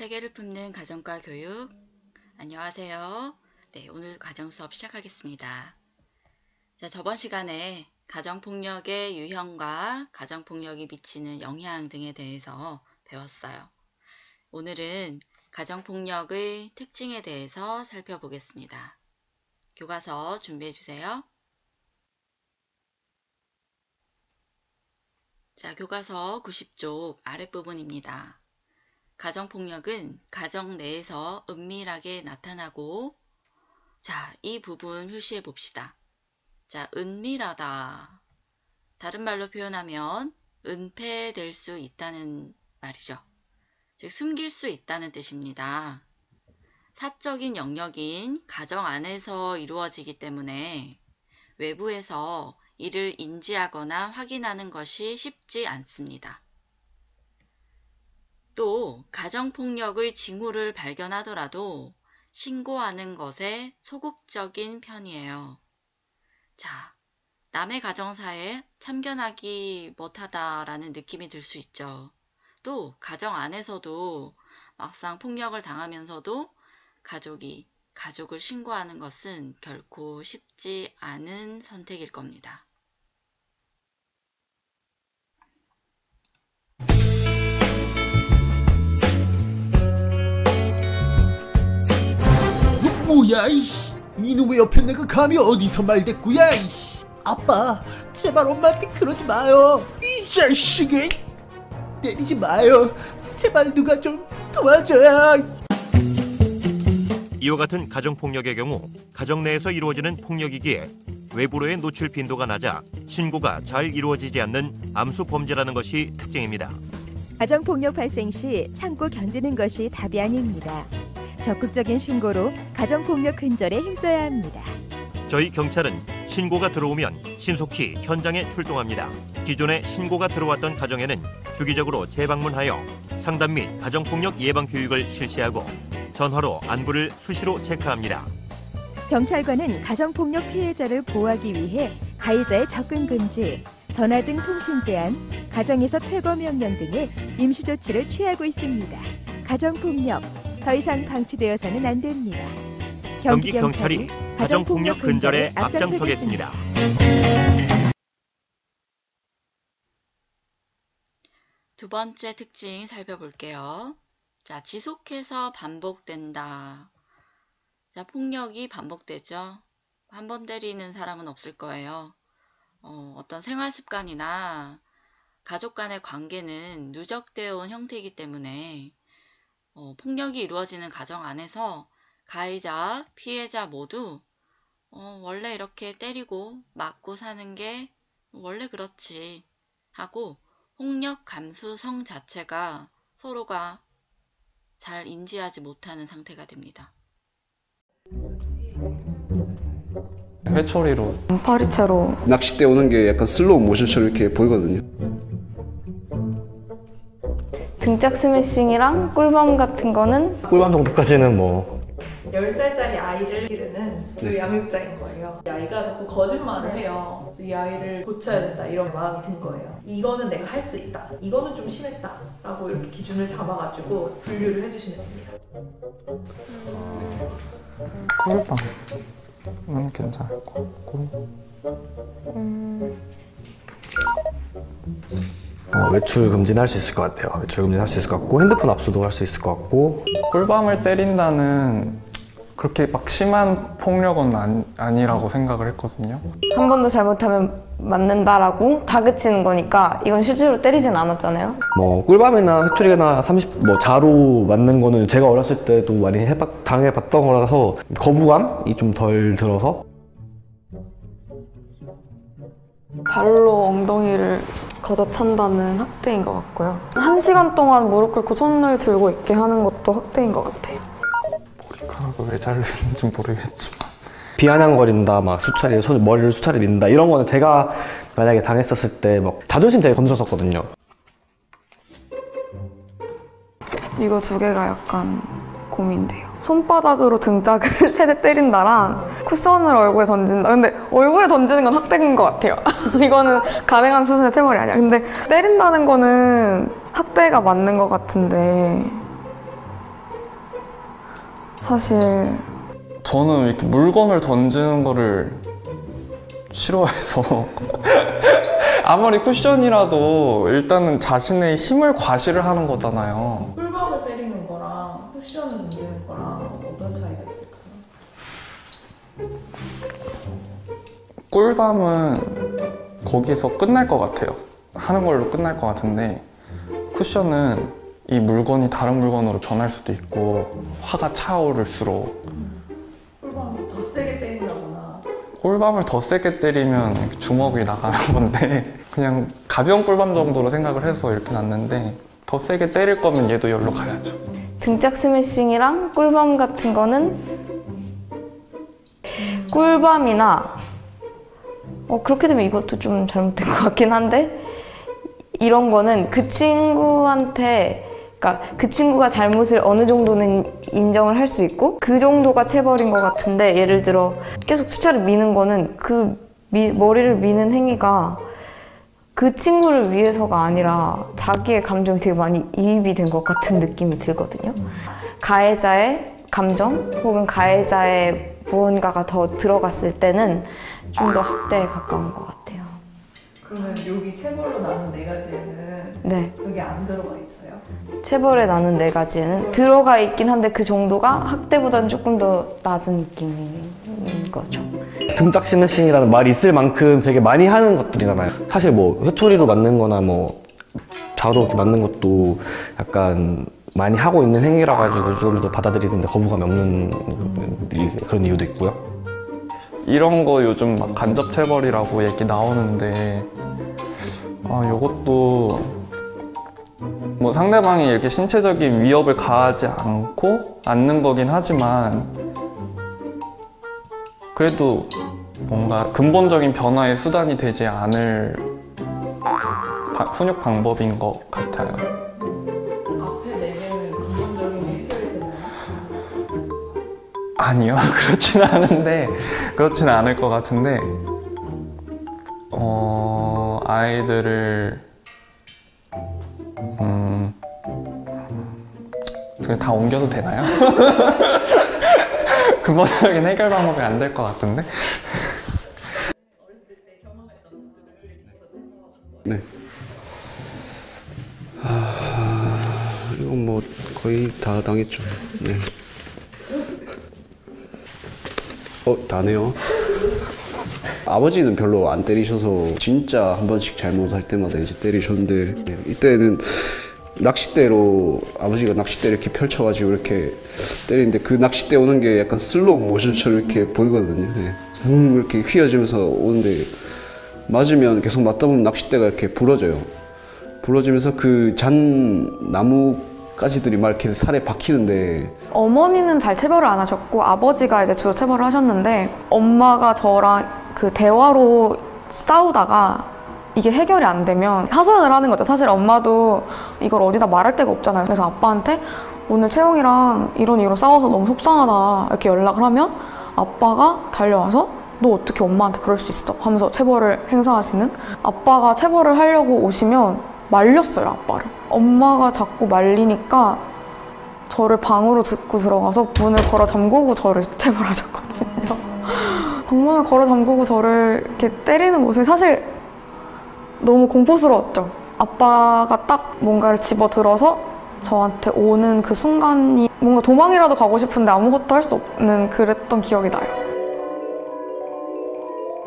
세계를 품는 가정과 교육. 안녕하세요. 네, 오늘 가정 수업 시작하겠습니다. 자, 저번 시간에 가정폭력의 유형과 가정폭력이 미치는 영향 등에 대해서 배웠어요. 오늘은 가정폭력의 특징에 대해서 살펴보겠습니다. 교과서 준비해 주세요. 자, 교과서 90쪽 아랫부분입니다. 가정폭력은 가정 내에서 은밀하게 나타나고, 자, 이 부분 표시해 봅시다. 자, 은밀하다. 다른 말로 표현하면 은폐될 수 있다는 말이죠. 즉, 숨길 수 있다는 뜻입니다. 사적인 영역인 가정 안에서 이루어지기 때문에 외부에서 이를 인지하거나 확인하는 것이 쉽지 않습니다. 또 가정폭력의 징후를 발견하더라도 신고하는 것에 소극적인 편이에요. 자, 남의 가정사에 참견하기 못하다라는 느낌이 들 수 있죠. 또 가정 안에서도 막상 폭력을 당하면서도 가족을 신고하는 것은 결코 쉽지 않은 선택일 겁니다. 뭐야 이씨, 이놈의 옆에 내가 감히 어디서 말댔구야 이씨. 아빠 제발 엄마한테 그러지 마요. 이 자식이 때리지 마요. 제발 누가 좀 도와줘야. 이와 같은 가정폭력의 경우 가정 내에서 이루어지는 폭력이기에 외부로의 노출 빈도가 낮아 신고가 잘 이루어지지 않는 암수 범죄라는 것이 특징입니다. 가정폭력 발생 시 참고 견디는 것이 답이 아닙니다. 적극적인 신고로 가정폭력 근절에 힘써야 합니다. 저희 경찰은 신고가 들어오면 신속히 현장에 출동합니다. 기존에 신고가 들어왔던 가정에는 주기적으로 재방문하여 상담 및 가정폭력 예방 교육을 실시하고 전화로 안부를 수시로 체크합니다. 경찰관은 가정폭력 피해자를 보호하기 위해 가해자의 접근 금지, 전화 등 통신 제한, 가정에서 퇴거 명령 등의 임시 조치를 취하고 있습니다. 가정폭력 더 이상 방치되어서는 안 됩니다. 경기 경찰이 가정폭력 근절에 앞장서겠습니다. 두 번째 특징 살펴볼게요. 자, 지속해서 반복된다. 자, 폭력이 반복되죠. 한 번 때리는 사람은 없을 거예요. 어떤 생활 습관이나 가족 간의 관계는 누적되어 온 형태이기 때문에 폭력이 이루어지는 가정 안에서 가해자, 피해자 모두 원래 이렇게 때리고 맞고 사는 게 원래 그렇지 하고 폭력 감수성 자체가 서로가 잘 인지하지 못하는 상태가 됩니다. 회초리로, 파리채로 낚싯대 오는 게 약간 슬로우 모션처럼 이렇게 보이거든요. 등짝 스매싱이랑 꿀밤 같은 거는 꿀밤 정도까지는 뭐 10살짜리 아이를 기르는 그 양육자인 거예요. 이 아이가 자꾸 거짓말을 해요. 그래서 이 아이를 고쳐야 된다 이런 마음이 든 거예요. 이거는 내가 할 수 있다. 이거는 좀 심했다. 라고 이렇게 기준을 잡아가지고 분류를 해주시면 됩니다. 꿀밤은 괜찮을 것 같고 외출 금지는 할 수 있을 것 같아요. 외출 금지는 할 수 있을 것 같고 핸드폰 압수도 할 수 있을 것 같고 꿀밤을 때린다는 그렇게 막 심한 폭력은 아니라고 생각을 했거든요. 한 번 더 잘못하면 맞는다라고 다그치는 거니까 이건 실제로 때리진 않았잖아요. 뭐 꿀밤이나 회초리나 자로 맞는 거는 제가 어렸을 때도 많이 당해봤던 거라서 거부감이 좀 덜 들어서 발로 엉덩이를 걷어찬다는 학대인 것 같고요. 1시간 동안 무릎 꿇고 손을 들고 있게 하는 것도 학대인 것 같아요. 머리카락을 왜 자르는지 모르겠지만 비아냥거린다, 막 머리를 수차례 민다 이런 거는 제가 만약에 당했었을 때 막 자존심 되게 건드렸었거든요. 이거 두 개가 약간 고민돼요. 손바닥으로 등짝을 3대 때린다랑 쿠션을 얼굴에 던진다. 근데 얼굴에 던지는 건 학대인 것 같아요. 이거는 가능한 수준의 체벌이 아니야. 근데 때린다는 거는 학대가 맞는 것 같은데 사실 저는 이렇게 물건을 던지는 거를 싫어해서 아무리 쿠션이라도 일단은 자신의 힘을 과시를 하는 거잖아요. 꿀밤을 때리는 거랑 쿠션을 던지는 거랑 어떤 차이가 있을까요? 꿀밤은 거기서 끝날 것 같아요. 하는 걸로 끝날 것 같은데 쿠션은 이 물건이 다른 물건으로 변할 수도 있고 화가 차오를수록 꿀밤을 더 세게 때린다거나 꿀밤을 더 세게 때리면 주먹이 나가는 건데 그냥 가벼운 꿀밤 정도로 생각을 해서 이렇게 놨는데 더 세게 때릴 거면 얘도 여기로 가야죠. 등짝 스매싱이랑 꿀밤 같은 거는 꿀밤이나 그렇게 되면 이것도 좀 잘못된 것 같긴 한데 이런 거는 그 친구한테 그러니까 그 친구가 잘못을 어느 정도는 인정을 할 수 있고 그 정도가 체벌인 것 같은데 예를 들어 계속 수차를 미는 거는 그 머리를 미는 행위가 그 친구를 위해서가 아니라 자기의 감정이 되게 많이 이입이 된 것 같은 느낌이 들거든요. 가해자의 감정 혹은 가해자의 무언가가 더 들어갔을 때는 좀 더 학대에 가까운 것 같아요. 그러면 여기 체벌로 나눈 4가지에는 네. 여기 안 들어가 있어요? 체벌에 나눈 4가지에는 들어가 있긴 한데 그 정도가 학대보다는 조금 더 낮은 느낌인 거죠. 등짝 스매싱이라는 말이 있을 만큼 되게 많이 하는 것들이잖아요. 사실 뭐 회초리로 맞는 거나 뭐 벼로 이렇게 맞는 것도 약간 많이 하고 있는 행위라 가지고 좀 더 받아들이는데 거부감이 없는 그런 이유도 있고요. 이런 거 요즘 막 간접 체벌이라고 얘기 나오는데 요것도 뭐 상대방이 이렇게 신체적인 위협을 가하지 않는 거긴 하지만 그래도 뭔가 근본적인 변화의 수단이 되지 않을 훈육 방법인 것 같아요. 앞에 4개는 근본적인 해결이 되나요? 아니요, 그렇지는 않을 것 같은데 아이들을 그냥 다 옮겨도 되나요? 근본적인 해결 방법이 안 될 것 같은데? 네. 이건 뭐 거의 다 당했죠. 네. 다네요. 아버지는 별로 안 때리셔서 진짜 한 번씩 잘못할 때마다 이제 때리셨는데 이때는 낚싯대로 아버지가 낚싯대를 이렇게 펼쳐가지고 이렇게 때리는데 그 낚싯대 오는 게 약간 슬로우 모션처럼 이렇게 보이거든요. 네. 붕 이렇게 휘어지면서 오는데 맞으면 계속 맞다 보면 낚싯대가 이렇게 부러져요. 부러지면서 그 잔 나무 가지들이 막 이렇게 살에 박히는데 어머니는 잘 체벌을 안 하셨고 아버지가 이제 주로 체벌을 하셨는데 엄마가 저랑 그 대화로 싸우다가 이게 해결이 안 되면 하소연을 하는 거죠. 사실 엄마도 이걸 어디다 말할 데가 없잖아요. 그래서 아빠한테 오늘 채영이랑 이런 이유로 싸워서 너무 속상하다 이렇게 연락을 하면 아빠가 달려와서 너 어떻게 엄마한테 그럴 수 있어? 하면서 체벌을 행사하시는 아빠가 체벌을 하려고 오시면 말렸어요, 아빠를. 엄마가 자꾸 말리니까 저를 방으로 듣고 들어가서 문을 걸어 잠그고 저를 체벌하셨거든요. 방문을 걸어 잠그고 저를 이렇게 때리는 모습이 사실 너무 공포스러웠죠. 아빠가 딱 뭔가를 집어들어서 저한테 오는 그 순간이 뭔가 도망이라도 가고 싶은데 아무것도 할 수 없는 그랬던 기억이 나요.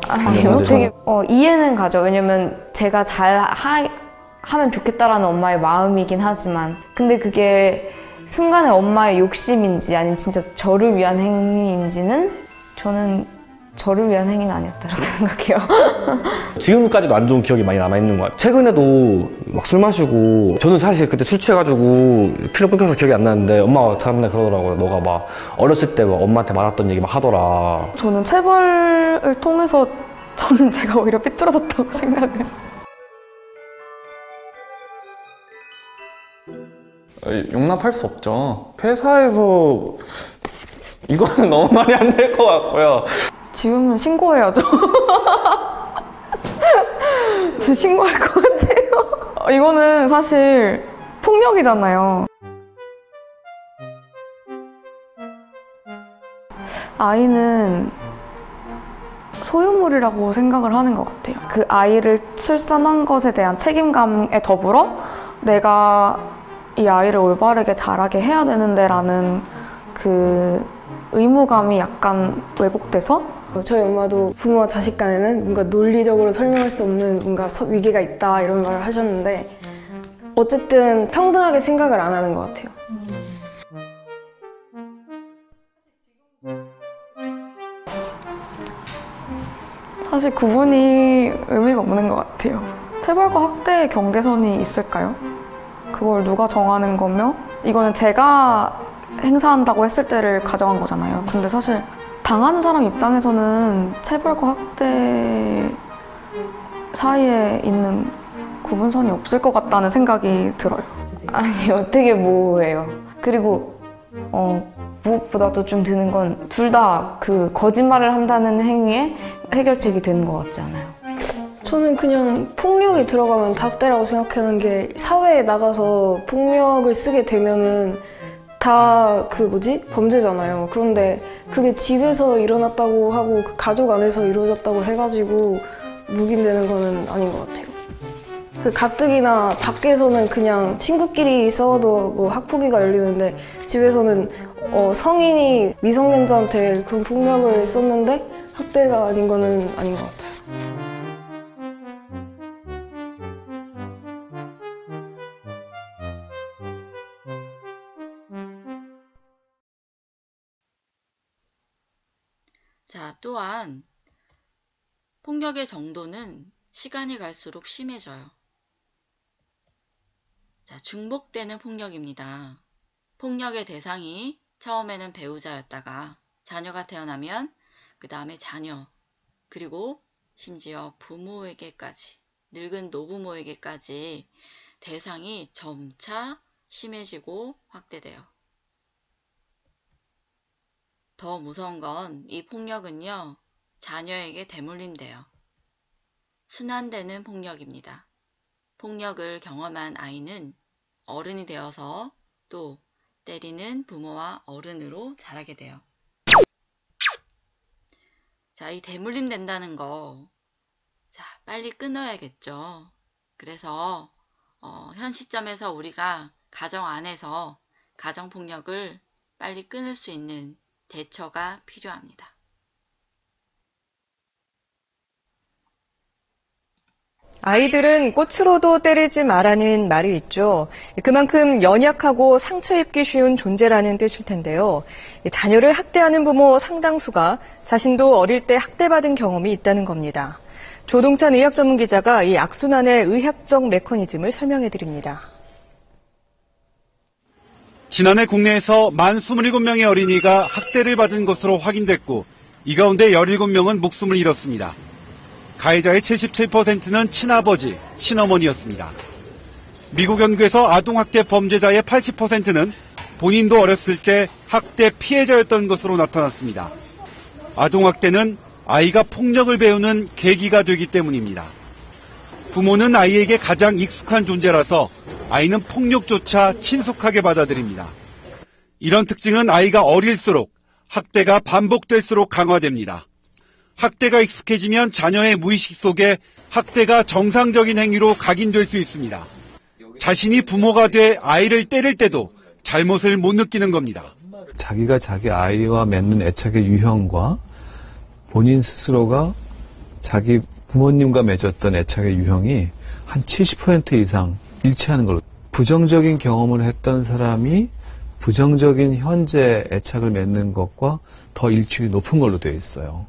아니요, 되게 이해는 가죠. 왜냐면 제가 하면 좋겠다라는 엄마의 마음이긴 하지만 근데 그게 순간에 엄마의 욕심인지 아니면 진짜 저를 위한 행위인지는 저는 저를 위한 행위는 아니었다고 생각해요. 지금까지도 안 좋은 기억이 많이 남아있는 것 같아요. 최근에도 막 술 마시고 저는 사실 그때 술 취해가지고 필름 끊겨서 기억이 안 나는데 엄마가 다음날 그러더라고요. 너가 막 어렸을 때 막 엄마한테 말았던 얘기 막 하더라. 저는 체벌을 통해서 저는 제가 오히려 삐뚤어졌다고 생각을 용납할 수 없죠. 회사에서 이거는 너무 말이 안 될 것 같고요. 지우면 신고해야죠. 저 신고할 것 같아요. 이거는 사실 폭력이잖아요. 아이는 소유물이라고 생각을 하는 것 같아요. 그 아이를 출산한 것에 대한 책임감에 더불어 내가 이 아이를 올바르게 자라게 해야 되는데 라는 그 의무감이 약간 왜곡돼서 저희 엄마도 부모와 자식 간에는 뭔가 논리적으로 설명할 수 없는 뭔가 위계가 있다 이런 말을 하셨는데 어쨌든 평등하게 생각을 안 하는 것 같아요. 사실 구분이 의미가 없는 것 같아요. 체벌과 학대의 경계선이 있을까요? 그걸 누가 정하는 거며 이거는 제가 행사한다고 했을 때를 가정한 거잖아요. 근데 사실 당하는 사람 입장에서는 체벌과 학대 사이에 있는 구분선이 없을 것 같다는 생각이 들어요. 아니 되게 모호해요. 그리고 무엇보다도 좀 드는 건 둘 다 그 거짓말을 한다는 행위에 해결책이 되는 것 같지 않아요? 저는 그냥 폭력이 들어가면 다 학대라고 생각하는 게 사회에 나가서 폭력을 쓰게 되면은 다 범죄잖아요. 그런데 그게 집에서 일어났다고 하고 그 가족 안에서 이루어졌다고 해가지고 묵인되는 거는 아닌 것 같아요. 그 가뜩이나 밖에서는 그냥 친구끼리 싸워도 뭐 학폭위가 열리는데 집에서는 성인이 미성년자한테 그런 폭력을 썼는데 학대가 아닌 거는 아닌 것 같아요. 자, 또한 폭력의 정도는 시간이 갈수록 심해져요. 자, 중복되는 폭력입니다. 폭력의 대상이 처음에는 배우자였다가 자녀가 태어나면 그 다음에 자녀, 그리고 심지어 부모에게까지, 늙은 노부모에게까지 대상이 점차 심해지고 확대돼요. 더 무서운 건 이 폭력은요, 자녀에게 대물림돼요. 순환되는 폭력입니다. 폭력을 경험한 아이는 어른이 되어서 또 때리는 부모와 어른으로 자라게 돼요. 자, 이 대물림 된다는 거, 자, 빨리 끊어야겠죠. 그래서 현 시점에서 우리가 가정 안에서 가정폭력을 빨리 끊을 수 있는 대처가 필요합니다. 아이들은 꽃으로도 때리지 마라는 말이 있죠. 그만큼 연약하고 상처 입기 쉬운 존재라는 뜻일 텐데요. 자녀를 학대하는 부모 상당수가 자신도 어릴 때 학대받은 경험이 있다는 겁니다. 조동찬 의학 전문 기자가 이 악순환의 의학적 메커니즘을 설명해 드립니다. 지난해 국내에서 만 27명의 어린이가 학대를 받은 것으로 확인됐고 이 가운데 17명은 목숨을 잃었습니다. 가해자의 77%는 친아버지, 친어머니였습니다. 미국 연구에서 아동학대 범죄자의 80%는 본인도 어렸을 때 학대 피해자였던 것으로 나타났습니다. 아동학대는 아이가 폭력을 배우는 계기가 되기 때문입니다. 부모는 아이에게 가장 익숙한 존재라서 아이는 폭력조차 친숙하게 받아들입니다. 이런 특징은 아이가 어릴수록 학대가 반복될수록 강화됩니다. 학대가 익숙해지면 자녀의 무의식 속에 학대가 정상적인 행위로 각인될 수 있습니다. 자신이 부모가 돼 아이를 때릴 때도 잘못을 못 느끼는 겁니다. 자기가 자기 아이와 맺는 애착의 유형과 본인 스스로가 자기 부모님과 맺었던 애착의 유형이 한 70% 이상 일치하는 걸로, 부정적인 경험을 했던 사람이 부정적인 현재 애착을 맺는 것과 더 일치율이 높은 걸로 되어 있어요.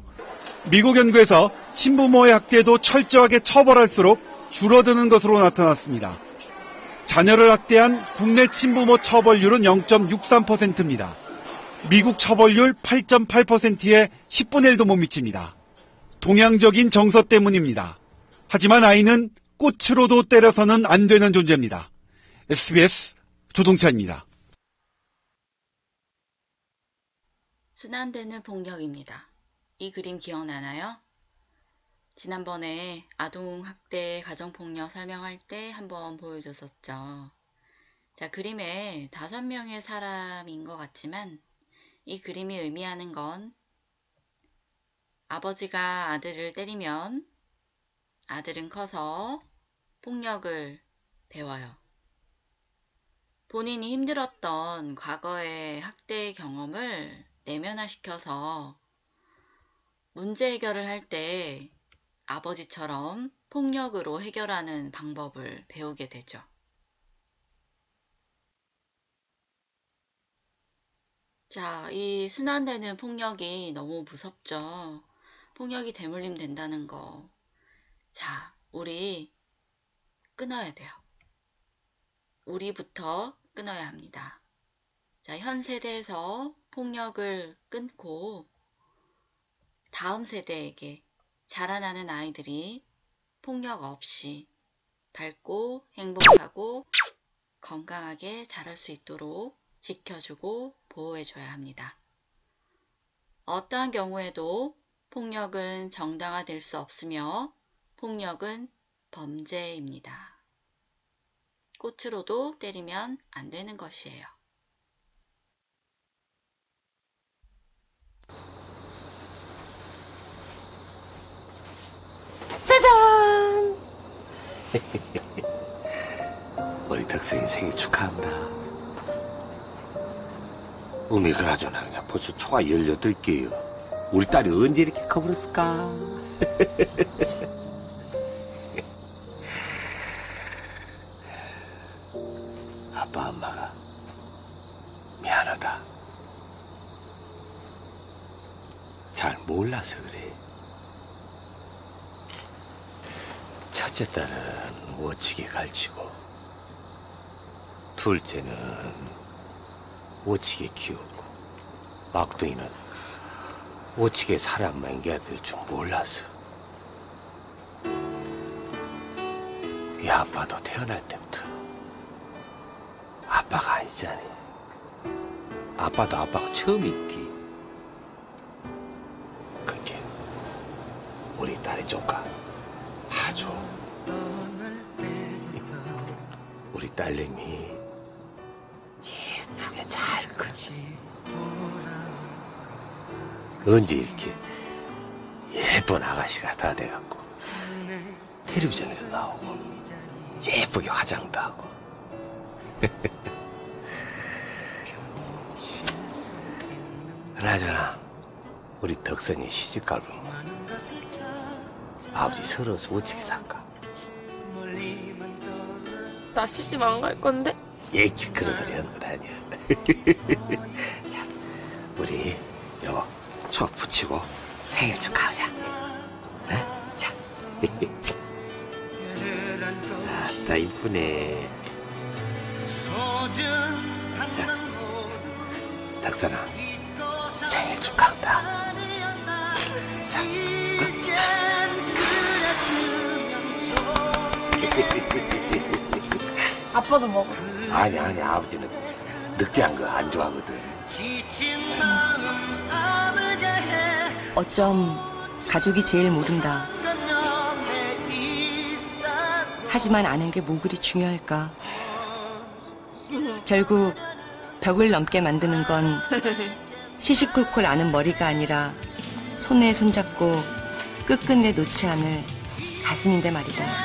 미국 연구에서 친부모의 학대도 철저하게 처벌할수록 줄어드는 것으로 나타났습니다. 자녀를 학대한 국내 친부모 처벌률은 0.63%입니다. 미국 처벌률 8.8%에 10분의 1도 못 미칩니다. 동양적인 정서 때문입니다. 하지만 아이는 꽃으로도 때려서는 안 되는 존재입니다. SBS 조동찬입니다. 순환되는 폭력입니다. 이 그림 기억나나요? 지난번에 아동학대 가정폭력 설명할 때 한번 보여줬었죠. 자, 그림에 5명의 사람인 것 같지만 이 그림이 의미하는 건 아버지가 아들을 때리면 아들은 커서 폭력을 배워요. 본인이 힘들었던 과거의 학대 경험을 내면화시켜서 문제 해결을 할 때 아버지처럼 폭력으로 해결하는 방법을 배우게 되죠. 자, 이 순환되는 폭력이 너무 무섭죠. 폭력이 대물림 된다는 거. 자, 우리 끊어야 돼요. 우리부터 끊어야 합니다. 자, 현 세대에서 폭력을 끊고 다음 세대에게 자라나는 아이들이 폭력 없이 밝고 행복하고 건강하게 자랄 수 있도록 지켜주고 보호해줘야 합니다. 어떠한 경우에도 폭력은 정당화될 수 없으며 폭력은 범죄입니다. 꽃으로도 때리면 안 되는 것이에요. 짜잔! 우리 덕성이 생일 축하한다. 그나저나 그냥 벌써 초가 18개요. 우리 딸이 언제 이렇게 커버렸을까? 아빠 엄마가 미안하다. 잘 몰라서 그래. 첫째 딸은 워치게 가르치고 둘째는 워치게 키우고 막둥이는 워치게 사랑만 해야 될 줄 몰라서 이 아빠도 태어날 때부터 아빠가 아니잖니. 아빠도 아빠가 처음이기. 그렇게 우리 딸이 조카 아주 우리 딸내미 예쁘게 잘 크지. 언제 이렇게 예쁜 아가씨가 다 돼갖고 텔레비전에도 나오고 예쁘게 화장도 하고. 그나저나 우리 덕선이 시집갈 보면 아버지 서러워서 어떻게 살까? 나 시집 안 갈 건데? 얘기 그런 소리 하는 것 아니야. 자, 우리 여보 촉 붙이고 생일 축하하자. 어? 자, 아따 이쁘네. 자, 덕선아 생일 축하한다. 자, 아빠도 먹어. 아니 아버지는 느끼한 거 안 좋아하거든. 어쩜 가족이 제일 모른다. 하지만 아는 게 뭐 그리 중요할까. 결국 벽을 넘게 만드는 건 시시콜콜 아는 머리가 아니라 손에 손잡고 끝끝내 놓지 않을 가슴인데 말이다.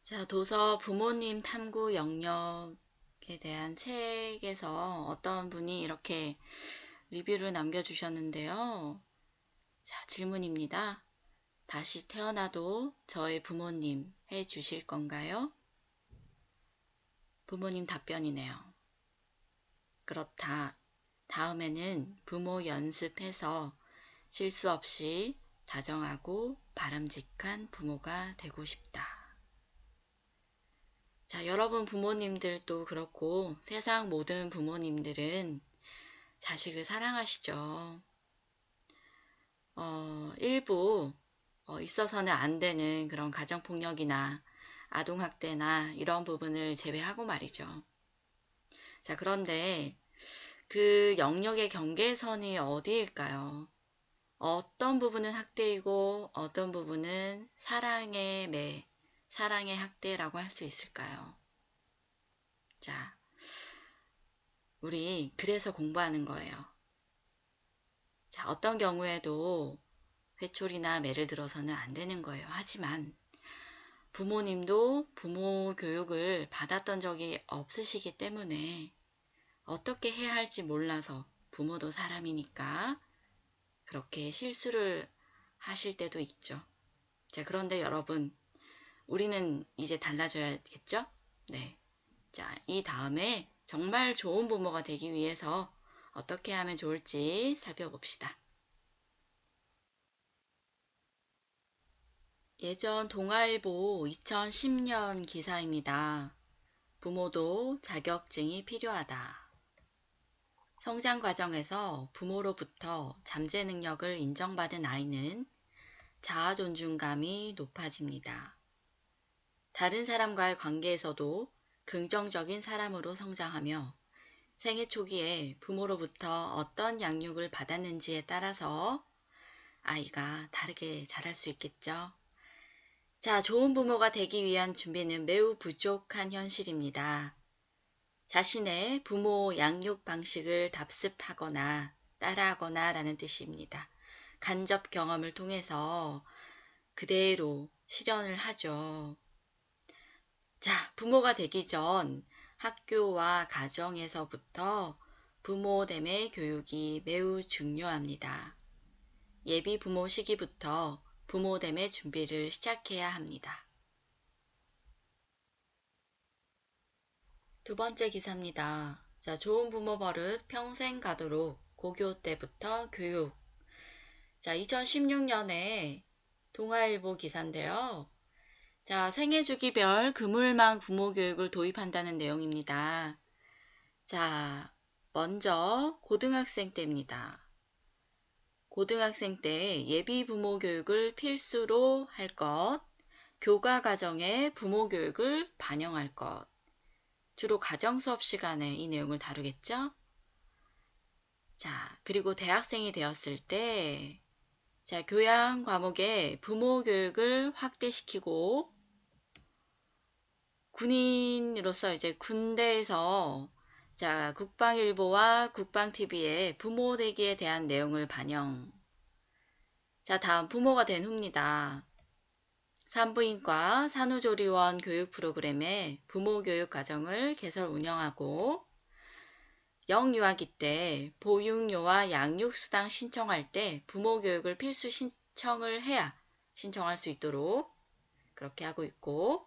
자, 도서 부모님 탐구 영역에 대한 책에서 어떤 분이 이렇게 리뷰를 남겨주셨는데요. 자, 질문입니다. 다시 태어나도 저의 부모님 해주실 건가요? 부모님 답변이네요. 그렇다. 다음에는 부모 연습해서 실수 없이 다정하고 바람직한 부모가 되고 싶다. 자, 여러분 부모님들도 그렇고 세상 모든 부모님들은 자식을 사랑하시죠. 일부 있어서는 안 되는 그런 가정폭력이나 아동학대나 이런 부분을 제외하고 말이죠. 자, 그런데 그 영역의 경계선이 어디일까요? 어떤 부분은 학대이고 어떤 부분은 사랑의 학대라고 할 수 있을까요? 자, 우리 그래서 공부하는 거예요. 자, 어떤 경우에도 회초리나 매를 들어서는 안 되는 거예요. 하지만 부모님도 부모 교육을 받았던 적이 없으시기 때문에 어떻게 해야 할지 몰라서, 부모도 사람이니까 그렇게 실수를 하실 때도 있죠. 자, 그런데 여러분, 우리는 이제 달라져야겠죠? 네. 자, 이 다음에 정말 좋은 부모가 되기 위해서 어떻게 하면 좋을지 살펴봅시다. 예전 동아일보 2010년 기사입니다. 부모도 자격증이 필요하다. 성장 과정에서 부모로부터 잠재 능력을 인정받은 아이는 자아 존중감이 높아집니다. 다른 사람과의 관계에서도 긍정적인 사람으로 성장하며 생애 초기에 부모로부터 어떤 양육을 받았는지에 따라서 아이가 다르게 자랄 수 있겠죠. 자, 좋은 부모가 되기 위한 준비는 매우 부족한 현실입니다. 자신의 부모 양육 방식을 답습하거나 따라하거나 라는 뜻입니다. 간접 경험을 통해서 그대로 실현을 하죠. 자, 부모가 되기 전 학교와 가정에서부터 부모됨의 교육이 매우 중요합니다. 예비 부모 시기부터 부모됨의 준비를 시작해야 합니다. 두 번째 기사입니다. 자, 좋은 부모 버릇 평생 가도록 고교 때부터 교육. 자, 2016년에 동아일보 기사인데요. 자, 생애 주기별 그물망 부모 교육을 도입한다는 내용입니다. 자, 먼저 고등학생 때입니다. 고등학생 때 예비 부모 교육을 필수로 할 것, 교과 과정에 부모 교육을 반영할 것. 주로 가정 수업 시간에 이 내용을 다루겠죠? 자, 그리고 대학생이 되었을 때, 자, 교양 과목에 부모 교육을 확대시키고, 군인으로서 이제 군대에서 자, 국방일보와 국방TV에 부모 되기에 대한 내용을 반영. 자, 다음 부모가 된 후입니다. 산부인과 산후조리원 교육 프로그램에 부모 교육 과정을 개설 운영하고, 영유아기 때 보육료와 양육수당 신청할 때 부모 교육을 필수 신청을 해야 신청할 수 있도록 그렇게 하고 있고,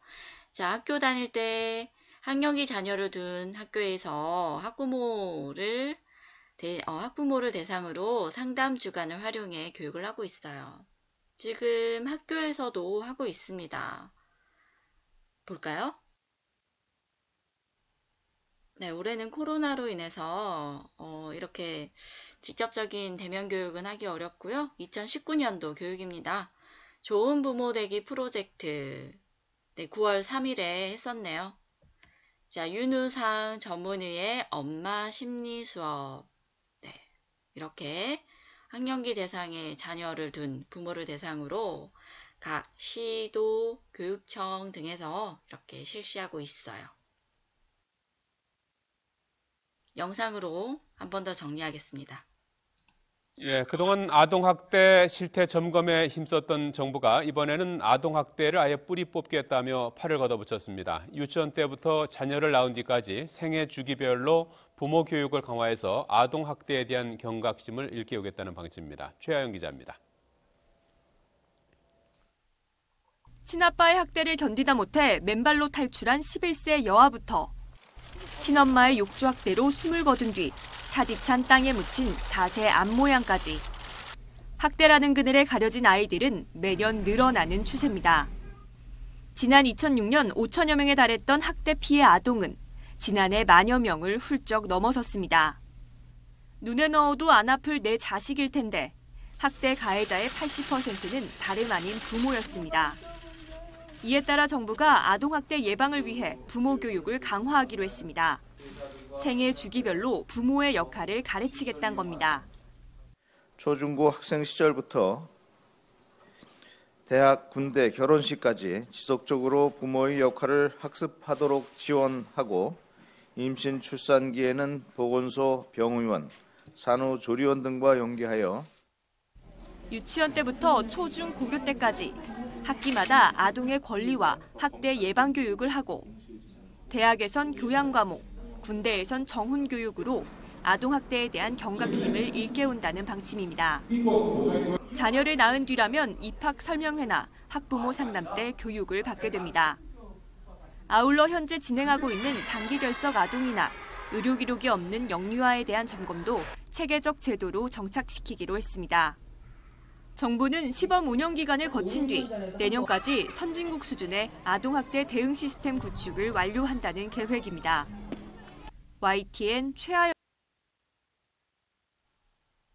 자, 학교 다닐 때 학령기 자녀를 둔 학교에서 학부모를 대상으로 상담 주간을 활용해 교육을 하고 있어요. 지금 학교에서도 하고 있습니다. 볼까요? 네, 올해는 코로나로 인해서 이렇게 직접적인 대면 교육은 하기 어렵고요. 2019년도 교육입니다. 좋은 부모 되기 프로젝트. 네, 9월 3일에 했었네요. 자, 윤우상 전문의의 엄마 심리 수업. 네, 이렇게 학령기 대상의 자녀를 둔 부모를 대상으로 각 시도, 교육청 등에서 이렇게 실시하고 있어요. 영상으로 한 번 더 정리하겠습니다. 예, 그동안 아동학대 실태 점검에 힘썼던 정부가 이번에는 아동학대를 아예 뿌리 뽑겠다며 팔을 걷어붙였습니다. 유치원 때부터 자녀를 낳은 뒤까지 생애 주기별로 부모 교육을 강화해서 아동학대에 대한 경각심을 일깨우겠다는 방침입니다. 최하영 기자입니다. 친아빠의 학대를 견디다 못해 맨발로 탈출한 11세 여아부터 친엄마의 욕조학대로 숨을 거둔 뒤 차디찬 땅에 묻힌 4세 앞모양까지 학대라는 그늘에 가려진 아이들은 매년 늘어나는 추세입니다. 지난 2006년 5천여 명에 달했던 학대 피해 아동은 지난해 만여 명을 훌쩍 넘어섰습니다. 눈에 넣어도 안 아플 내 자식일 텐데 학대 가해자의 80%는 다름 아닌 부모였습니다. 이에 따라 정부가 아동학대 예방을 위해 부모 교육을 강화하기로 했습니다. 생애 주기별로 부모의 역할을 가르치겠다는 겁니다. 초중고 학생 시절부터 대학, 군대, 결혼식까지 지속적으로 부모의 역할을 학습하도록 지원하고 임신 출산기에는 보건소, 병의원, 산후조리원 등과 연계하여 유치원 때부터 초중 고교 때까지 학기마다 아동의 권리와 학대 예방 교육을 하고 대학에선 교양 과목, 군대에선 정훈 교육으로 아동학대에 대한 경각심을 일깨운다는 방침입니다. 자녀를 낳은 뒤라면 입학 설명회나 학부모 상담 때 교육을 받게 됩니다. 아울러 현재 진행하고 있는 장기 결석 아동이나 의료 기록이 없는 영유아에 대한 점검도 체계적 제도로 정착시키기로 했습니다. 정부는 시범 운영 기간을 거친 뒤 내년까지 선진국 수준의 아동학대 대응 시스템 구축을 완료한다는 계획입니다. YTN 최하영.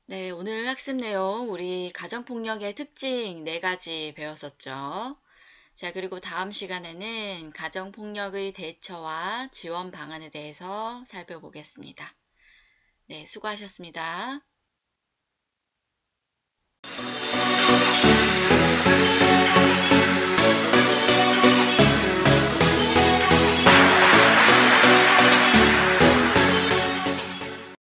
네, 오늘 학습 내용 우리 가정폭력의 특징 4가지 배웠었죠. 자, 그리고 다음 시간에는 가정폭력의 대처와 지원 방안에 대해서 살펴보겠습니다. 네, 수고하셨습니다.